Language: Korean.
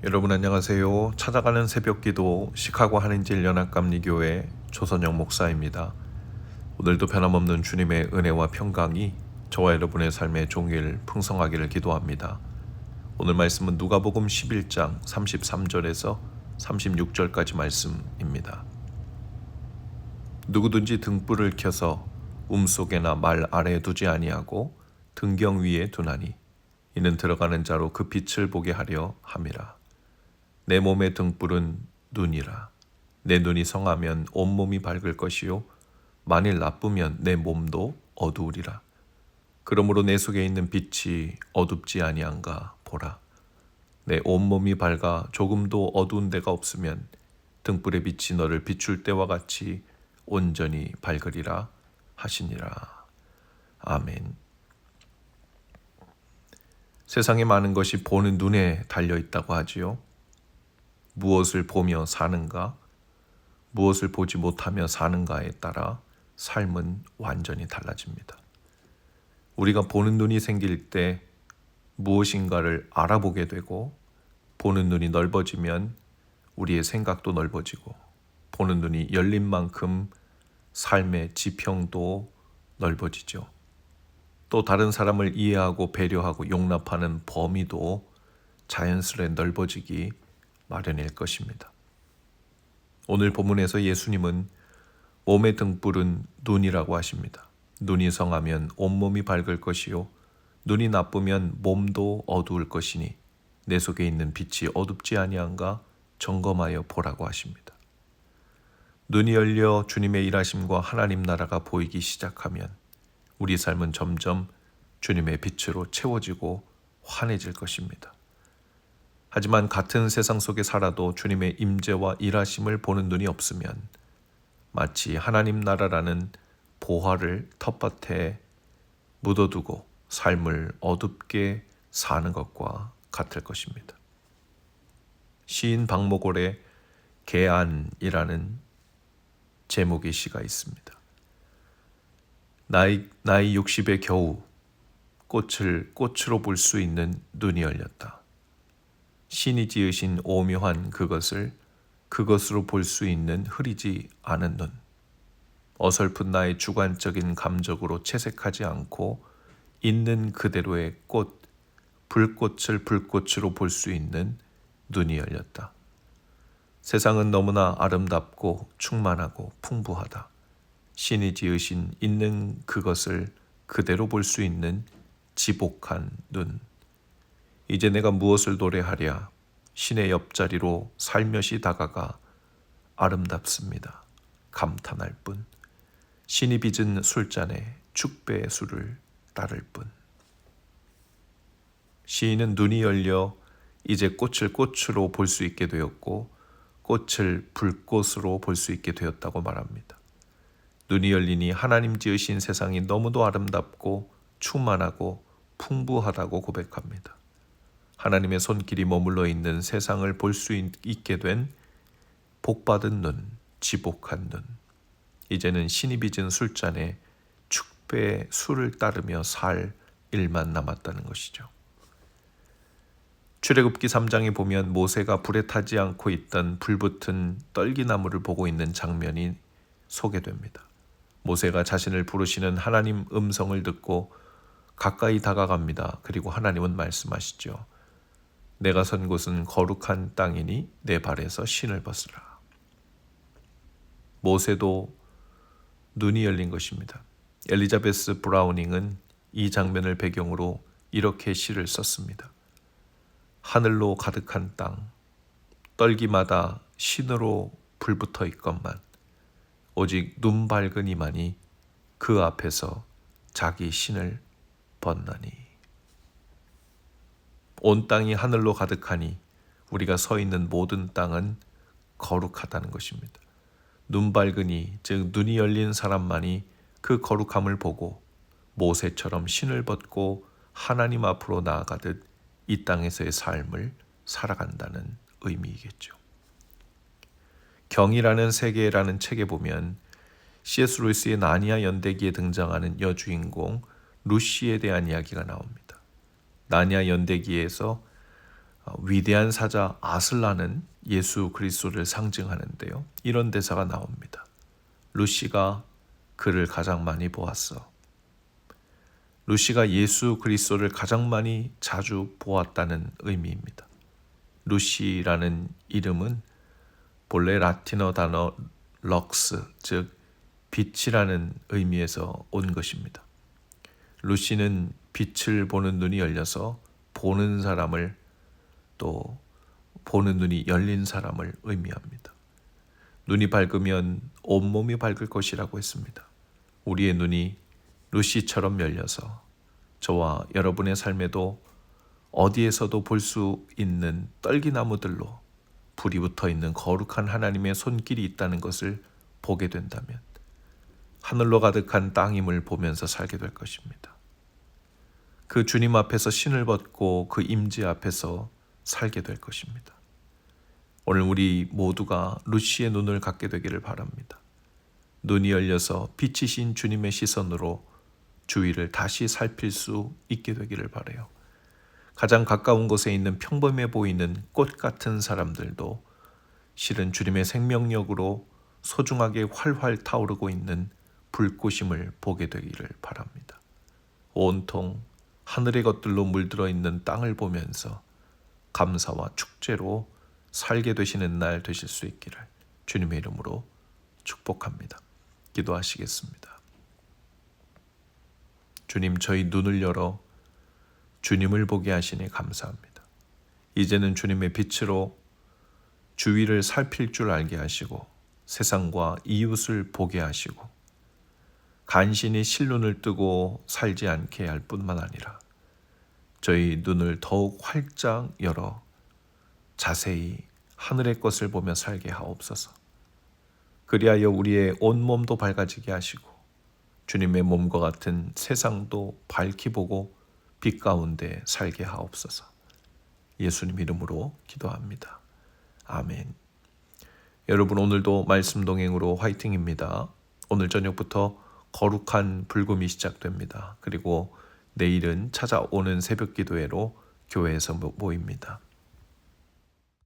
여러분 안녕하세요. 찾아가는 새벽기도 시카고 한인질 연합감리교회 조선영 목사입니다. 오늘도 변함없는 주님의 은혜와 평강이 저와 여러분의 삶의 종일 풍성하기를 기도합니다. 오늘 말씀은 누가복음 11장 33절에서 36절까지 말씀입니다. 누구든지 등불을 켜서 움속에나 말 아래에 두지 아니하고 등경 위에 두나니 이는 들어가는 자로 그 빛을 보게 하려 함이라. 내 몸의 등불은 눈이라. 내 눈이 성하면 온몸이 밝을 것이요 만일 나쁘면 내 몸도 어두우리라. 그러므로 내 속에 있는 빛이 어둡지 아니한가 보라. 내 온몸이 밝아 조금도 어두운 데가 없으면 등불의 빛이 너를 비출 때와 같이 온전히 밝으리라 하시니라. 아멘. 세상에 많은 것이 보는 눈에 달려 있다고 하지요. 무엇을 보며 사는가, 무엇을 보지 못하며 사는가에 따라 삶은 완전히 달라집니다. 우리가 보는 눈이 생길 때 무엇인가를 알아보게 되고, 보는 눈이 넓어지면 우리의 생각도 넓어지고, 보는 눈이 열린 만큼 삶의 지평도 넓어지죠. 또 다른 사람을 이해하고 배려하고 용납하는 범위도 자연스레 넓어지기 마련일 것입니다. 오늘 본문에서 예수님은 몸의 등불은 눈이라고 하십니다. 눈이 성하면 온몸이 밝을 것이요 눈이 나쁘면 몸도 어두울 것이니 내 속에 있는 빛이 어둡지 아니한가 점검하여 보라고 하십니다. 눈이 열려 주님의 일하심과 하나님 나라가 보이기 시작하면 우리 삶은 점점 주님의 빛으로 채워지고 환해질 것입니다. 하지만 같은 세상 속에 살아도 주님의 임재와 일하심을 보는 눈이 없으면 마치 하나님 나라라는 보화를 텃밭에 묻어두고 삶을 어둡게 사는 것과 같을 것입니다. 시인 박목월의 개안이라는 제목의 시가 있습니다. 나이 60에 겨우 꽃을 꽃으로 볼 수 있는 눈이 열렸다. 신이 지으신 오묘한 그것을 그것으로 볼 수 있는 흐리지 않은 눈. 어설픈 나의 주관적인 감정으로 채색하지 않고 있는 그대로의 꽃, 불꽃을 불꽃으로 볼 수 있는 눈이 열렸다. 세상은 너무나 아름답고 충만하고 풍부하다. 신이 지으신 있는 그것을 그대로 볼 수 있는 지복한 눈. 이제 내가 무엇을 노래하랴. 신의 옆자리로 살며시 다가가 아름답습니다. 감탄할 뿐. 신이 빚은 술잔에 축배의 술을 따를 뿐. 시인은 눈이 열려 이제 꽃을 꽃으로 볼 수 있게 되었고 꽃을 불꽃으로 볼 수 있게 되었다고 말합니다. 눈이 열리니 하나님 지으신 세상이 너무도 아름답고 충만하고 풍부하다고 고백합니다. 하나님의 손길이 머물러 있는 세상을 볼 수 있게 된 복받은 눈, 지복한 눈. 이제는 신이 빚은 술잔에 축배의 술을 따르며 살 일만 남았다는 것이죠. 출애굽기 3장에 보면 모세가 불에 타지 않고 있던 불붙은 떨기나무를 보고 있는 장면이 소개됩니다. 모세가 자신을 부르시는 하나님 음성을 듣고 가까이 다가갑니다. 그리고 하나님은 말씀하시죠. 내가 선 곳은 거룩한 땅이니 내 발에서 신을 벗으라. 모세도 눈이 열린 것입니다. 엘리자베스 브라우닝은 이 장면을 배경으로 이렇게 시를 썼습니다. 하늘로 가득한 땅, 떨기마다 신으로 불붙어 있건만 오직 눈 밝은 이만이 그 앞에서 자기 신을 벗나니. 온 땅이 하늘로 가득하니 우리가 서 있는 모든 땅은 거룩하다는 것입니다. 눈 밝으니 즉 눈이 열린 사람만이 그 거룩함을 보고 모세처럼 신을 벗고 하나님 앞으로 나아가듯 이 땅에서의 삶을 살아간다는 의미이겠죠. 경이라는 세계라는 책에 보면 C.S. 루이스의 나니아 연대기에 등장하는 여주인공 루시에 대한 이야기가 나옵니다. 나니아 연대기에서 위대한 사자 아슬라는 예수 그리스도를 상징하는데요. 이런 대사가 나옵니다. 루시가 그를 가장 많이 보았어. 루시가 예수 그리스도를 가장 많이 자주 보았다는 의미입니다. 루시라는 이름은 본래 라틴어 단어 럭스, 즉 빛이라는 의미에서 온 것입니다. 루시는 빛을 보는 눈이 열려서 보는 사람을, 또 보는 눈이 열린 사람을 의미합니다. 눈이 밝으면 온몸이 밝을 것이라고 했습니다. 우리의 눈이 루시처럼 열려서 저와 여러분의 삶에도 어디에서도 볼 수 있는 떨기나무들로 불이 붙어 있는 거룩한 하나님의 손길이 있다는 것을 보게 된다면 하늘로 가득한 땅임을 보면서 살게 될 것입니다. 그 주님 앞에서 신을 벗고 그 임재 앞에서 살게 될 것입니다. 오늘 우리 모두가 루시의 눈을 갖게 되기를 바랍니다. 눈이 열려서 빛이신 주님의 시선으로 주위를 다시 살필 수 있게 되기를 바라요. 가장 가까운 곳에 있는 평범해 보이는 꽃 같은 사람들도 실은 주님의 생명력으로 소중하게 활활 타오르고 있는 불꽃임을 보게 되기를 바랍니다. 온통 하늘의 것들로 물들어 있는 땅을 보면서 감사와 축제로 살게 되시는 날 되실 수 있기를 주님의 이름으로 축복합니다. 기도하시겠습니다. 주님, 저희 눈을 열어 주님을 보게 하시니 감사합니다. 이제는 주님의 빛으로 주위를 살필 줄 알게 하시고 세상과 이웃을 보게 하시고 간신히 실눈을 뜨고 살지 않게 할 뿐만 아니라 저희 눈을 더욱 활짝 열어 자세히 하늘의 것을 보며 살게 하옵소서. 그리하여 우리의 온몸도 밝아지게 하시고 주님의 몸과 같은 세상도 밝히 보고 빛 가운데 살게 하옵소서. 예수님 이름으로 기도합니다. 아멘. 여러분, 오늘도 말씀 동행으로 화이팅입니다. 오늘 저녁부터 거룩한 불금이 시작됩니다. 그리고 내일은 찾아오는 새벽 기도회로 교회에서 모입니다.